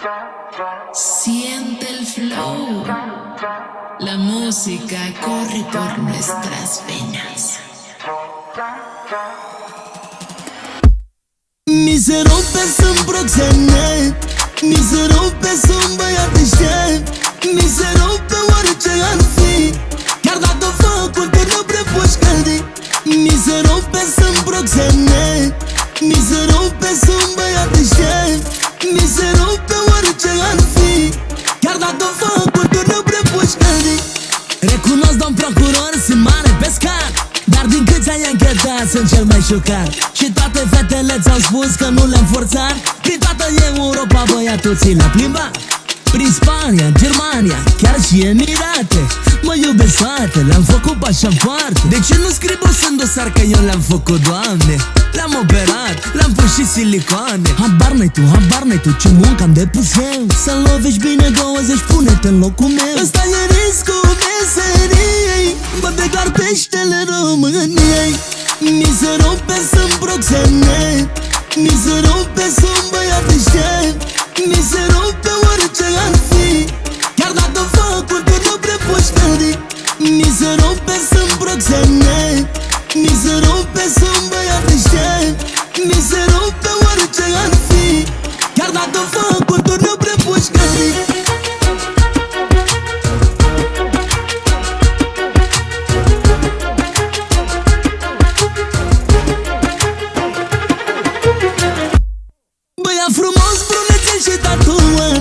Siente el flow. La música corre por nuestras venas. Mi se rupe, sunt proxenet. Mi se rupe, sunt băiat deștept. Mi se rupe orice ar fi, chiar dacă focul te nu prea poți căldi. Mi se rupe, sunt proxenet. Mi se rupe, sunt băiat deștept. Mi se rupe orice ar fi, chiar dacă focul te nu prea poți căldi. Recunosc, domn procuror, sunt mare pescar, dar din câți ani anchetat sunt cel mai șocat. Și toate fetele ți-au spus că nu le-am forțat. Prin toată Europa băiatul ți l-a plimbat. Prin Spania, Germania, chiar și Emirate. Mă iubesc toate, le-am făcut pașaport. De ce nu scriu în dosar că eu le-am făcut, Doamne? Le-am operat, le-am pus și silicoane. Habar n-ai tu ce muncă am depus eu. Să lovești bine 20, pune-te în locul meu. Ăsta e riscul meseriei, mă declar peștele României. Mi se rupe, sunt proxenet. Mi se rupe, sunt băiat deștept. Mi se rupe orice ar fi, chiar dacă focul te nu prea poți căldi. Mi se rupe, sunt proxenet. Mi se rupe, sunt băiat deștept. Mi se rupe orice ar fi, chiar dacă focul te nu prea poți căldi. Băiat frumos, brunețel și tatuat,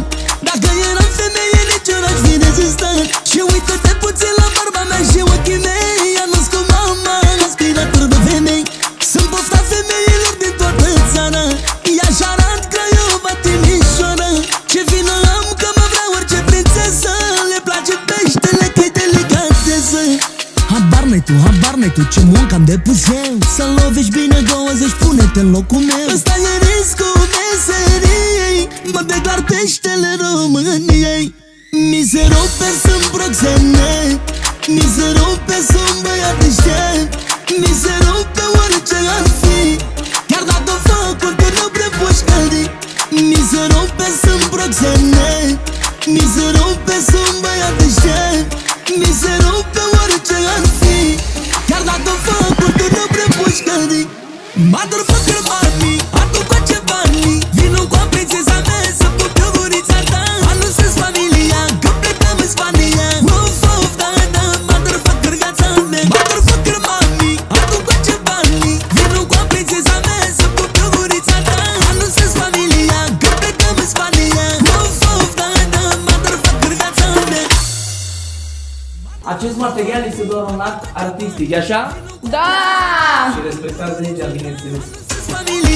dacă eram femeie nici eu n-aș fi rezistat. Și uită-te puțin la barba mea și ochii mei. A născut mama aspirator de femei. Sunt pofta femeilor din toată țara. Ea și arată Craiova, Timișoara. Ce vină am că mă vrea orice prințesă. Le place peștele că-i delicatesă. Habar n-ai tu ce muncă am depus eu. Să lovești bine 20, pune-te în locul meu. Ăsta e riscul meseriei, mă declar peștele României. Mi se rupe, sunt proxenet. Mi se rupe, sunt băiat deștept. Mi se rupe orice ar fi, chiar dacă focul te nu prea poți căldi. Mi se rupe, sunt proxenet. Mi se rupe, sunt băiat deștept. Mi se rupe orice ar fi, chiar dacă focul te nu prea poți căldi. Motherfucker mami, adu cu ce bani. Vino cu prințesa mea să pup eu gurița ta. Anunț-ți familia că plecăm în Spania. Uf, uf, da, da, motherfucker gata mea. Motherfucker mami, adu cu ce bani. Vino cu prințesa mea să pup eu gurița ta. Anunț-ți familia că plecăm în Spania. Uf, uf, da, da, motherfucker gata mea. Acest material este doar un act artistic, e așa? Da! Și respectați legea, bineînțeles. Familia